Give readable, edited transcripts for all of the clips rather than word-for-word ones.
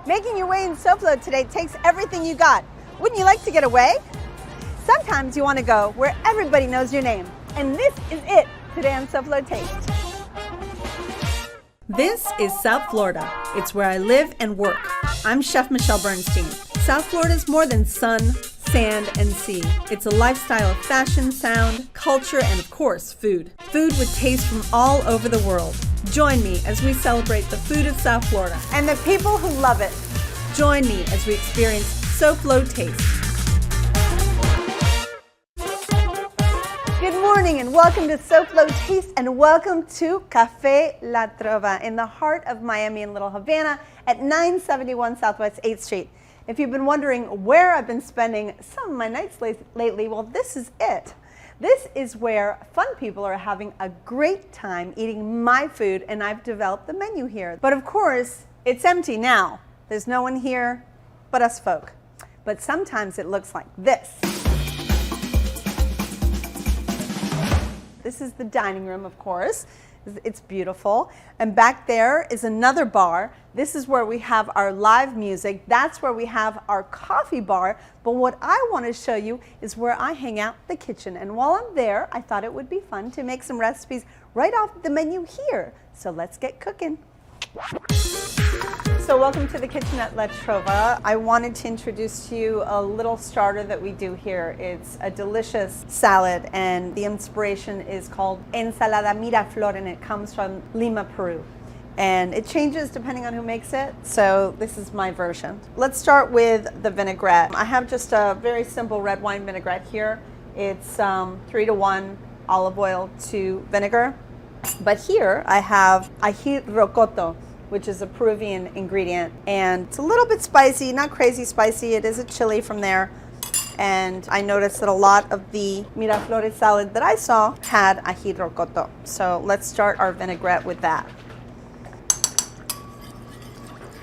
Making your way in SoFlo today takes everything you got. Wouldn't you like to get away? Sometimes you want to go where everybody knows your name. And this is it today on SoFlo Taste. This is South Florida. It's where I live and work. I'm Chef Micelle Bernstein. South Florida is more than sun, sand, and sea. It's a lifestyle of fashion, sound, culture, and of course, food. Food with taste from all over the world. Join me as we celebrate the food of South Florida and the people who love it. Join me as we experience SoFlo Taste. Good morning and welcome to SoFlo Taste and welcome to Café La Trova in the heart of Miami in Little Havana at 971 Southwest 8th Street. If you've been wondering where I've been spending some of my nights lately, well, this is it. This is where fun people are having a great time eating my food, and I've developed the menu here. But of course, it's empty now. There's no one here but us folk. But sometimes it looks like this. This is the dining room, of course. It's beautiful. And back there is another bar. This is where we have our live music. That's where we have our coffee bar. But what I want to show you is where I hang out, the kitchen. And while I'm there, I thought it would be fun to make some recipes right off the menu here. So let's get cooking. So welcome to the kitchen at La Trova. I wanted to introduce to you a little starter that we do here. It's a delicious salad, and the inspiration is called Ensalada Miraflor, and it comes from Lima, Peru. And it changes depending on who makes it, so this is my version. Let's start with the vinaigrette. I have just a very simple red wine vinaigrette here. It's 3-to-1 olive oil to vinegar. But here I have ají rocoto, which is a Peruvian ingredient, and it's a little bit spicy, not crazy spicy. It is a chili from there, and I noticed that a lot of the Miraflores salad that I saw had ají rocoto. So let's start our vinaigrette with that.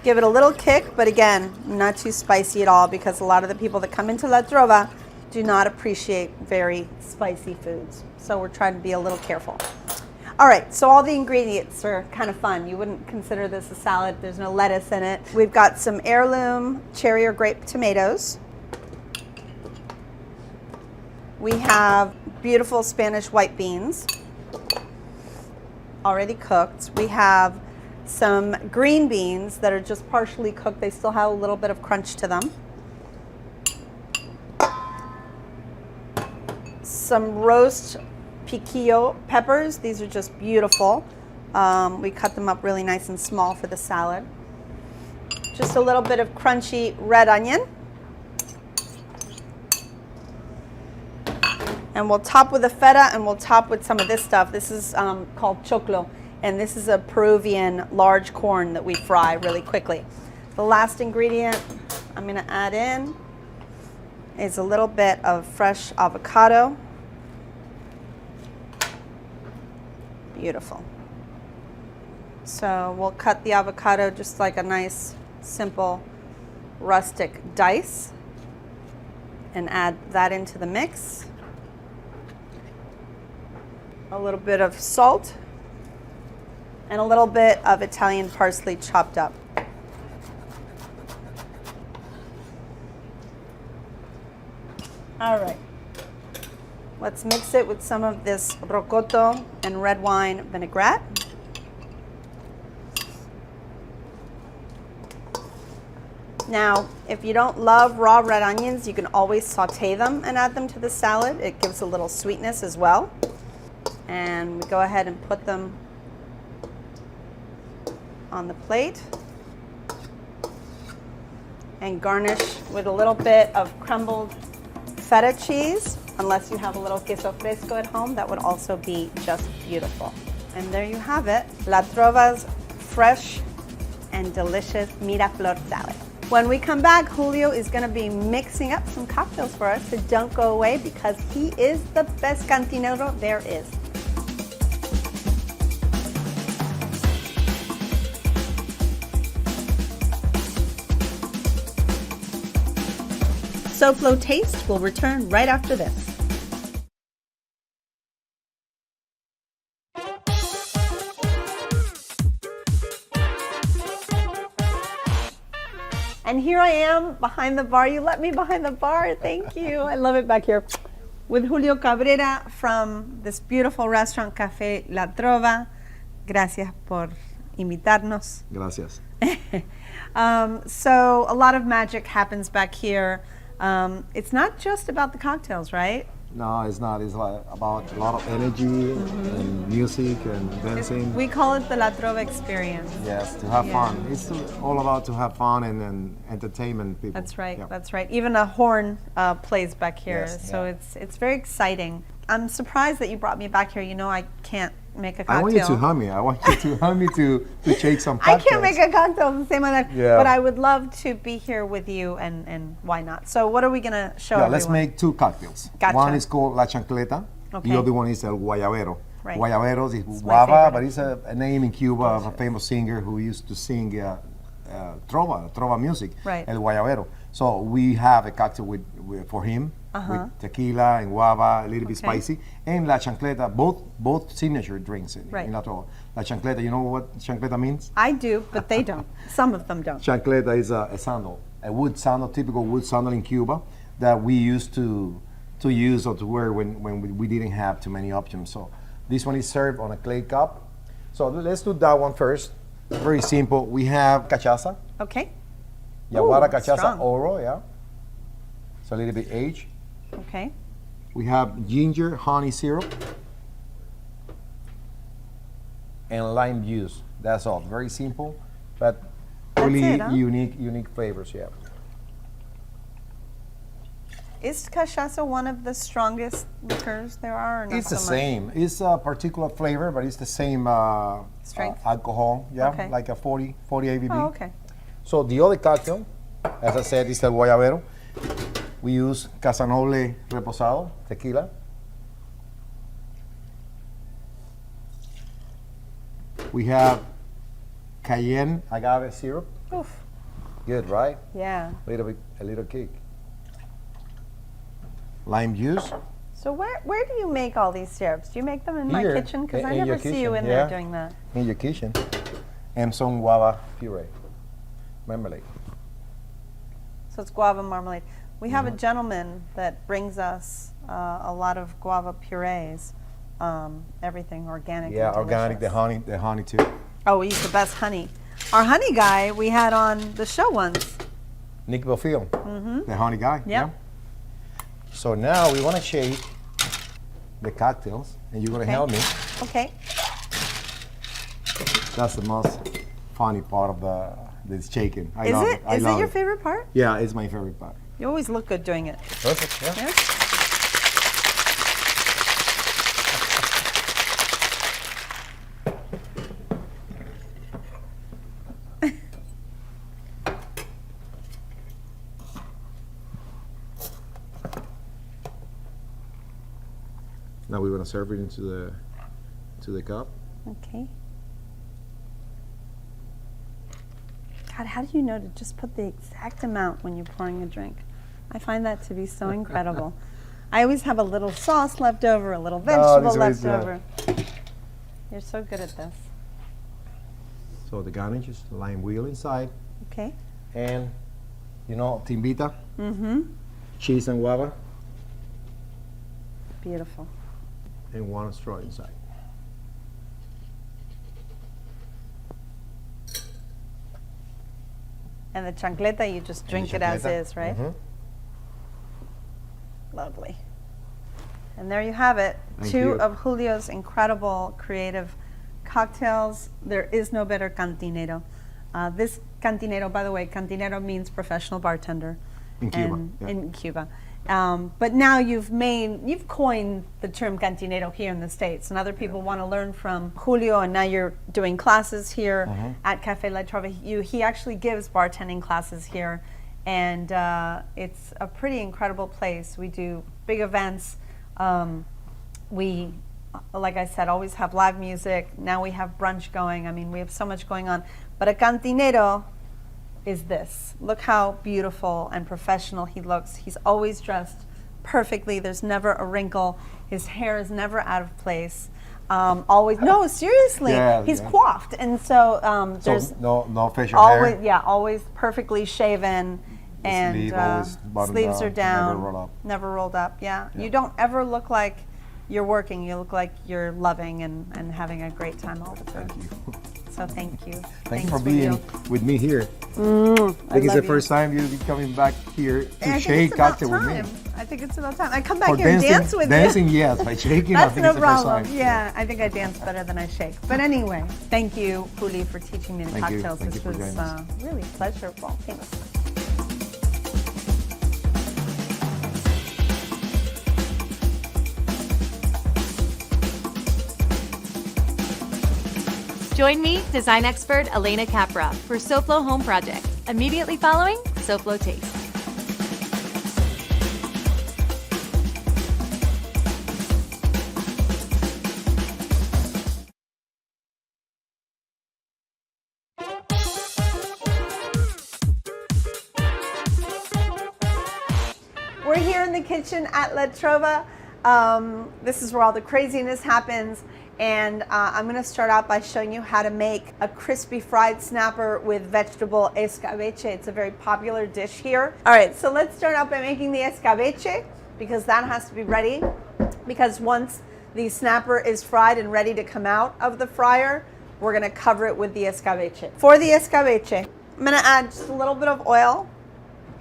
Give it a little kick, but again, not too spicy at all, because a lot of the people that come into La Trova do not appreciate very spicy foods. So we're trying to be a little careful. All right, so all the ingredients are kind of fun. You wouldn't consider this a salad. There's no lettuce in it. We've got some heirloom cherry or grape tomatoes. We have beautiful Spanish white beans, already cooked. We have some green beans that are just partially cooked. They still have a little bit of crunch to them. Some roast piquillo peppers. These are just beautiful. We cut them up really nice and small for the salad. Just a little bit of crunchy red onion. And we'll top with the feta, and we'll top with some of this stuff. This is called choclo, and this is a Peruvian large corn that we fry really quickly. The last ingredient I'm going to add in is a little bit of fresh avocado. Beautiful. So we'll cut the avocado just like a nice, simple, rustic dice and add that into the mix. A little bit of salt and a little bit of Italian parsley chopped up. All right. Let's mix it with some of this rocoto and red wine vinaigrette. Now, if you don't love raw red onions, you can always saute them and add them to the salad. It gives a little sweetness as well. And we go ahead and put them on the plate and garnish with a little bit of crumbled feta cheese. Unless you have a little queso fresco at home, that would also be just beautiful. And there you have it, La Trova's fresh and delicious Miraflor salad. When we come back, Julio is going to be mixing up some cocktails for us, so don't go away because he is the best cantinero there is. SoFlo Taste will return right after this. And here I am behind the bar. You let me behind the bar. Thank you. I love it back here. With Julio Cabrera from this beautiful restaurant, Café La Trova. Gracias por invitarnos. Gracias. So a lot of magic happens back here. It's not just about the cocktails, right? No, it's not. It's like about a lot of energy and music and dancing. We call it the La Trova experience. Yes, to have Yeah. fun. It's all about to have fun and entertainment people. That's right. Yeah. That's right. Even a horn plays back here, Yes, so yeah. it's very exciting. I'm surprised that you brought me back here. You know, I can't make a cocktail. I want you to hum me. I want you to hum me to shake some I cocktails. can't make a cocktail the same way, Yeah. but I would love to be here with you, and why not? So what are we gonna show Yeah, everyone? let's make two cocktails. Gotcha. One is called La Chancleta. Okay. The other one is El Guayabero. Right. Guayaberos is my guava, favorite. but it's a name in Cuba of a famous singer who used to sing trova music. Right. El Guayabero. So we have a cocktail for him with tequila and guava, a little bit Okay. spicy, and La Chancleta, both signature drinks in La Trova. La Chancleta, you know what Chancleta means? I do, but they don't. Some of them don't. Chancleta is a sandal, a wood sandal, typical wood sandal in Cuba that we used to use or to wear when we didn't have too many options. So this one is served on a clay cup. So let's do that one first. Very simple. We have cachaça, Okay. Yaguara Ooh, cachaça strong. oro, yeah. So a little bit aged. Okay. We have ginger honey syrup and lime juice. That's all. Very simple, but That's really it, huh? unique flavors. Yeah. Is cachaça one of the strongest liquors there are, or not It's the so much? same. It's a particular flavor, but it's the same Strength? alcohol. Yeah, Okay. like a 40 ABV. Oh, okay. So the other cocktail, as I said, is el guayabero. We use Casanoble Reposado, tequila. We have cayenne agave syrup. Oof. Good, right? Yeah. A little kick. Lime juice. So where do you make all these syrups? Do you make them in Here, my kitchen? Because I in your never see you kitchen, in there yeah. doing that. In your kitchen. And some guava puree, marmalade. So it's guava marmalade. We have a Mm-hmm. gentleman that brings us a lot of guava purees. Everything organic. Yeah, and organic. delicious. The honey too. Oh, we use the best honey. Our honey guy we had on the show once. Nick Belfield, the honey guy. Yep. Yeah. So now we want to shake the cocktails, and you're gonna Okay. help me. Okay. That's the most funny part of the shaking. I Is love it? I Is love it your favorite part? Yeah, it's my favorite part. You always look good doing it. Perfect. Yeah. Yeah? Now we're gonna serve it into the cup. Okay. God, how do you know to just put the exact amount when you're pouring a drink? I find that to be so incredible. I always have a little sauce left over, a little vegetable this left is, over. You're so good at this. So the garnish is lime wheel inside, Okay. and timbita, Mm-hmm. cheese and guava, Beautiful. and one straw inside. And the chancleta, you just drink it as is, right? Mhm. Lovely. And there you have it. Thank Two you. of Julio's incredible creative cocktails. There is no better cantinero. This cantinero, by the way, cantinero means professional bartender. In Cuba, And yeah. In Cuba. But now you've coined the term cantinero here in the States, and other people want to learn from Julio, and now you're doing classes here at Café La Trova. He actually gives bartending classes here, and it's a pretty incredible place. We do big events. We, like I said, always have live music. Now we have brunch going. I mean, we have so much going on. But a cantinero is this. Look how beautiful and professional he looks. He's always dressed perfectly. There's never a wrinkle. His hair is never out of place. Always, no, seriously, Yeah, he's yeah. coiffed, and so there's So no facial always, hair. yeah, always perfectly shaven, and sleeve always buttoned sleeves are up, down, never roll up. never rolled up. Yeah. Yeah. You don't ever look like you're working. You look like you're loving and having a great time all the time. Thank you. So thank you. Thank you Thanks for being with me here. I think it's the first time you'll be coming back here to shake cocktail with me. I think it's about time. I come back For here and dance with dancing, you. yes. By shaking, I That's think no it's the first problem. time. Yeah, I think I dance better than I shake. But anyway, thank you, Juli, for teaching me the Thank you. cocktails. Thank This you for was joining us. really pleasurable. Thanks. Join me, design expert Elena Capra, for SoFlo Home Project, immediately following SoFlo Taste. We're here in the kitchen at La Trova. This is where all the craziness happens. And I'm gonna start out by showing you how to make a crispy fried snapper with vegetable escabeche. It's a very popular dish here. All right, so let's start out by making the escabeche because that has to be ready. Because once the snapper is fried and ready to come out of the fryer, we're gonna cover it with the escabeche. For the escabeche, I'm gonna add just a little bit of oil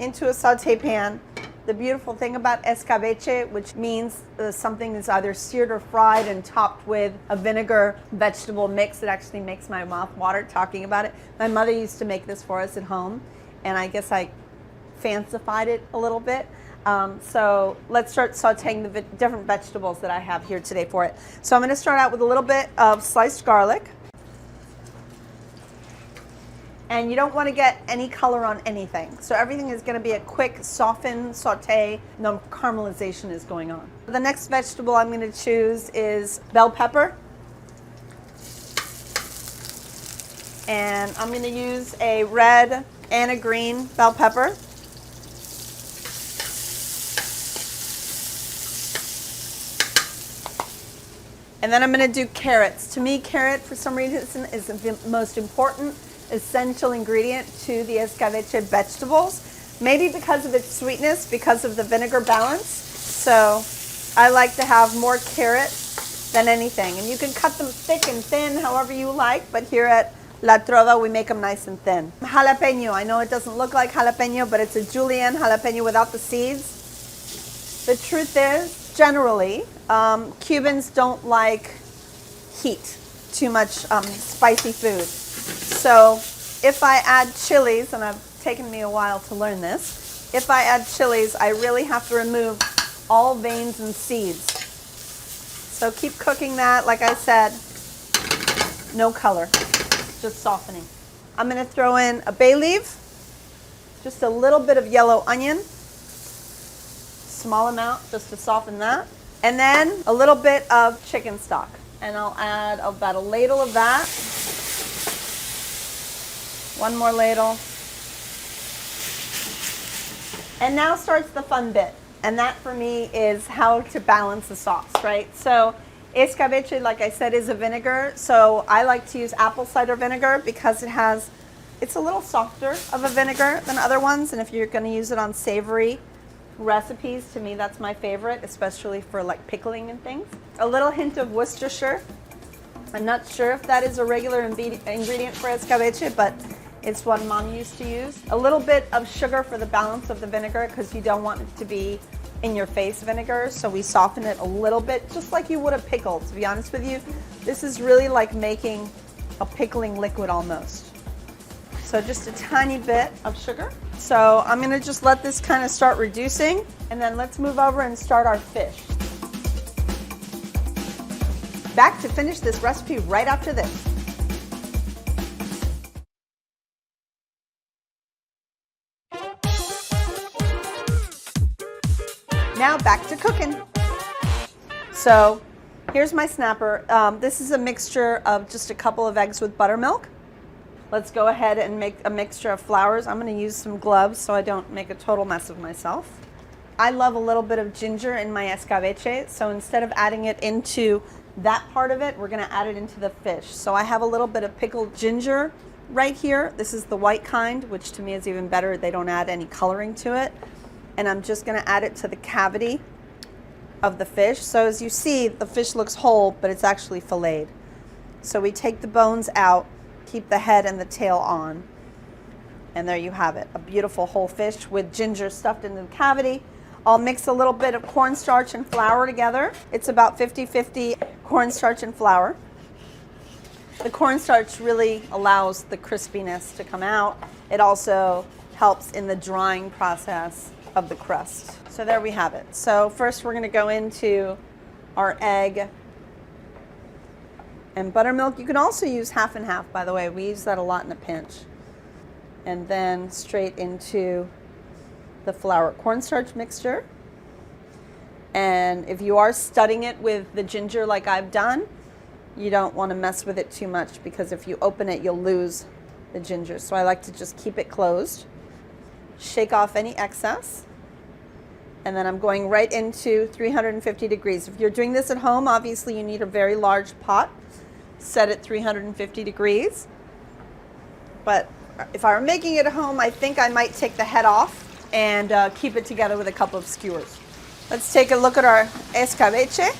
into a saute pan. The beautiful thing about escabeche, which means something is either seared or fried and topped with a vinegar vegetable mix, it actually makes my mouth water talking about it. My mother used to make this for us at home, and I guess I fancified it a little bit. So let's start sauteing the different vegetables that I have here today for it. So I'm going to start out with a little bit of sliced garlic. And you don't want to get any color on anything. So everything is going to be a quick soften, saute, no caramelization is going on. The next vegetable I'm going to choose is bell pepper. And I'm going to use a red and a green bell pepper. And then I'm going to do carrots. To me, carrot, for some reason, is the most important essential ingredient to the escabeche vegetables. Maybe because of its sweetness, because of the vinegar balance. So I like to have more carrot than anything. And you can cut them thick and thin, however you like, but here at La Trova, we make them nice and thin. Jalapeno, I know it doesn't look like jalapeno, but it's a julienne jalapeno without the seeds. The truth is, generally, Cubans don't like heat, too much spicy food. So if I add chilies, and it's taken me a while to learn this, if I add chilies, I really have to remove all veins and seeds. So keep cooking that, like I said, no color, just softening. I'm going to throw in a bay leaf, just a little bit of yellow onion, small amount just to soften that, and then a little bit of chicken stock. And I'll add about a ladle of that. One more ladle. And now starts the fun bit. And that for me is how to balance the sauce, right? So escabeche, like I said, is a vinegar. So I like to use apple cider vinegar because it's a little softer of a vinegar than other ones. And if you're going to use it on savory recipes, to me that's my favorite, especially for like pickling and things. A little hint of Worcestershire. I'm not sure if that is a regular ingredient for escabeche, but it's what Mom used to use. A little bit of sugar for the balance of the vinegar because you don't want it to be in your face vinegar, so we soften it a little bit, just like you would a pickle, to be honest with you. This is really like making a pickling liquid almost. So just a tiny bit of sugar. So I'm gonna just let this kind of start reducing, and then let's move over and start our fish. Back to finish this recipe right after this. Now back to cooking. So here's my snapper. This is a mixture of just a couple of eggs with buttermilk. Let's go ahead and make a mixture of flours. I'm going to use some gloves so I don't make a total mess of myself. I love a little bit of ginger in my escabeche, so instead of adding it into That part of it, we're gonna add it into the fish. So I have a little bit of pickled ginger right here. This is the white kind, which to me is even better. They don't add any coloring to it. And I'm just gonna add it to the cavity of the fish. So as you see, the fish looks whole, but it's actually filleted. So we take the bones out, keep the head and the tail on. And there you have it, a beautiful whole fish with ginger stuffed into the cavity. I'll mix a little bit of cornstarch and flour together. It's about 50-50 cornstarch and flour. The cornstarch really allows the crispiness to come out. It also helps in the drying process of the crust. So there we have it. So first we're gonna go into our egg and buttermilk. You can also use half and half, by the way. We use that a lot in a pinch. And then straight into the flour cornstarch mixture. And if you are studding it with the ginger like I've done, you don't want to mess with it too much, because if you open it, you'll lose the ginger. So I like to just keep it closed, shake off any excess, and then I'm going right into 350 degrees. If you're doing this at home, obviously you need a very large pot, set at 350 degrees. But if I were making it at home, I think I might take the head off and keep it together with a couple of skewers. Let's take a look at our escabeche.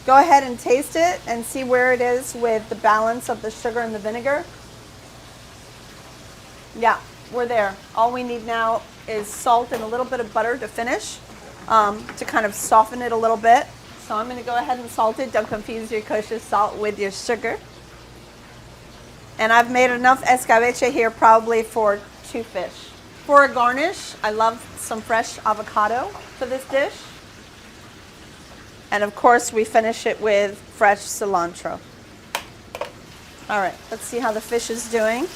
Go ahead and taste it and see where it is with the balance of the sugar and the vinegar. Yeah, we're there. All we need now is salt and a little bit of butter to finish, to kind of soften it a little bit. So I'm gonna go ahead and salt it. Don't confuse your kosher salt with your sugar. And I've made enough escabeche here probably for 2 fish. For a garnish, I love some fresh avocado for this dish. And of course, we finish it with fresh cilantro. All right, let's see how the fish is doing.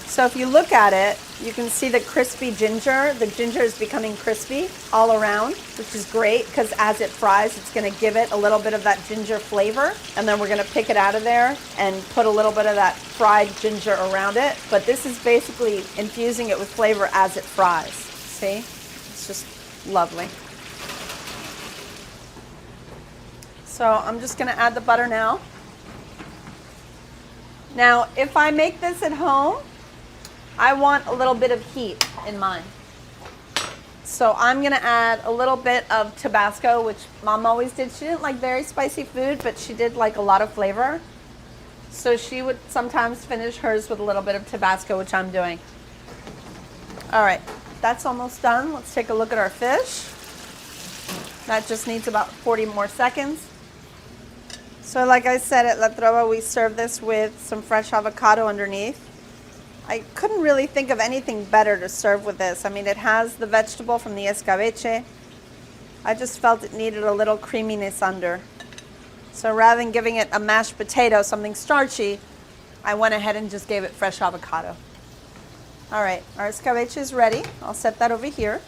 So if you look at it, you can see the crispy ginger. The ginger is becoming crispy all around, which is great, because as it fries, it's gonna give it a little bit of that ginger flavor. And then we're gonna pick it out of there and put a little bit of that fried ginger around it. But this is basically infusing it with flavor as it fries. See? It's just lovely. So I'm just gonna add the butter now. Now, if I make this at home, I want a little bit of heat in mine. So I'm gonna add a little bit of Tabasco, which Mom always did. She didn't like very spicy food, but she did like a lot of flavor. So she would sometimes finish hers with a little bit of Tabasco, which I'm doing. All right, that's almost done. Let's take a look at our fish. That just needs about 40 more seconds. So like I said, at La Trova, we serve this with some fresh avocado underneath. I couldn't really think of anything better to serve with this. I mean, it has the vegetable from the escabeche. I just felt it needed a little creaminess under. So rather than giving it a mashed potato, something starchy, I went ahead and just gave it fresh avocado. All right, our escabeche is ready. I'll set that over here.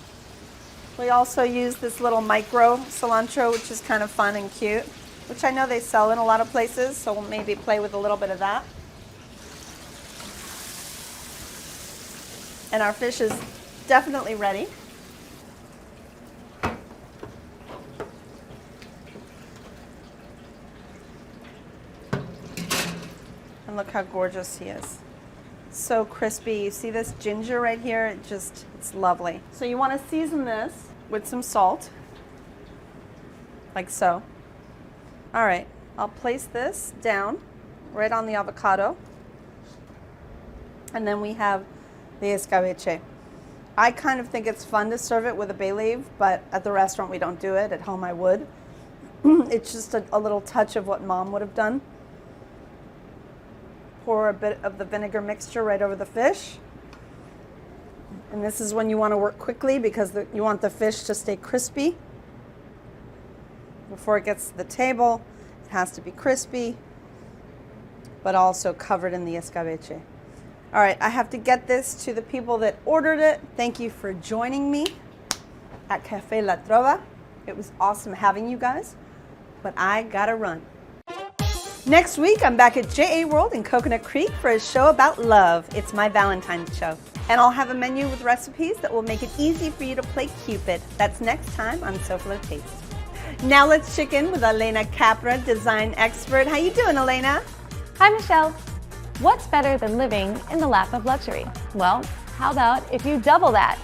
We also use this little micro cilantro, which is kind of fun and cute, which I know they sell in a lot of places, so we'll maybe play with a little bit of that. And our fish is definitely ready. And look how gorgeous he is. So crispy. You see this ginger right here? It's lovely. So you want to season this with some salt, like so. All right, I'll place this down right on the avocado. And then we have the escabeche. I kind of think it's fun to serve it with a bay leaf, but at the restaurant we don't do it. At home I would. It's just a little touch of what Mom would have done. Pour a bit of the vinegar mixture right over the fish. And this is when you want to work quickly, because you want the fish to stay crispy. Before it gets to the table, it has to be crispy, but also covered in the escabeche. All right, I have to get this to the people that ordered it. Thank you for joining me at Café La Trova. It was awesome having you guys, but I gotta run. Next week, I'm back at JA World in Coconut Creek for a show about love. It's my Valentine's show. And I'll have a menu with recipes that will make it easy for you to play Cupid. That's next time on Soflo Taste. Now let's check in with Elena Capra, design expert. How you doing, Elena? Hi, Michelle. What's better than living in the lap of luxury? Well, how about if you double that?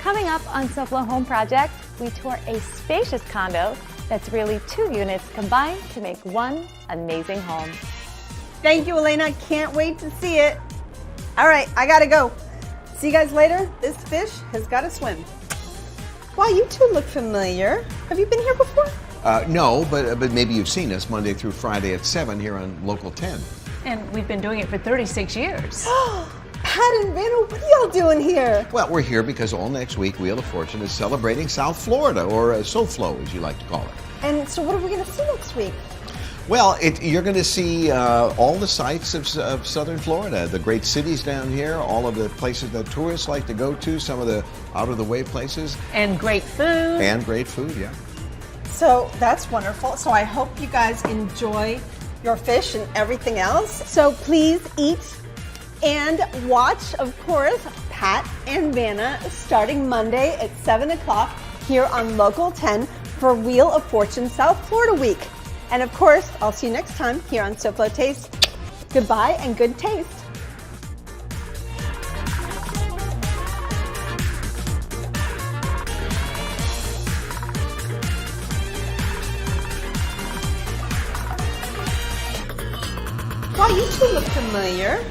Coming up on SoFlo Home Project, we tour a spacious condo that's really 2 units combined to make one amazing home. Thank you, Elena. Can't wait to see it. All right, I gotta go. See you guys later. This fish has got to swim. Wow, you two look familiar. Have you been here before? No, but maybe you've seen us Monday through Friday at 7 here on Local 10. And we've been doing it for 36 years. Pat and Vanna, what are y'all doing here? Well, we're here because all next week Wheel of Fortune is celebrating South Florida, or SoFlo as you like to call it. And so what are we going to see next week? Well, you're going to see all the sights of southern Florida, the great cities down here, all of the places that tourists like to go to, some of the out-of-the-way places. And great food. And great food, yeah. So that's wonderful. So I hope you guys enjoy your fish and everything else. So please eat and watch, of course, Pat and Vanna starting Monday at 7 o'clock here on Local 10 for Wheel of Fortune South Florida Week. And of course, I'll see you next time here on SoFlo Taste. Goodbye and good taste. Wow, you two look familiar.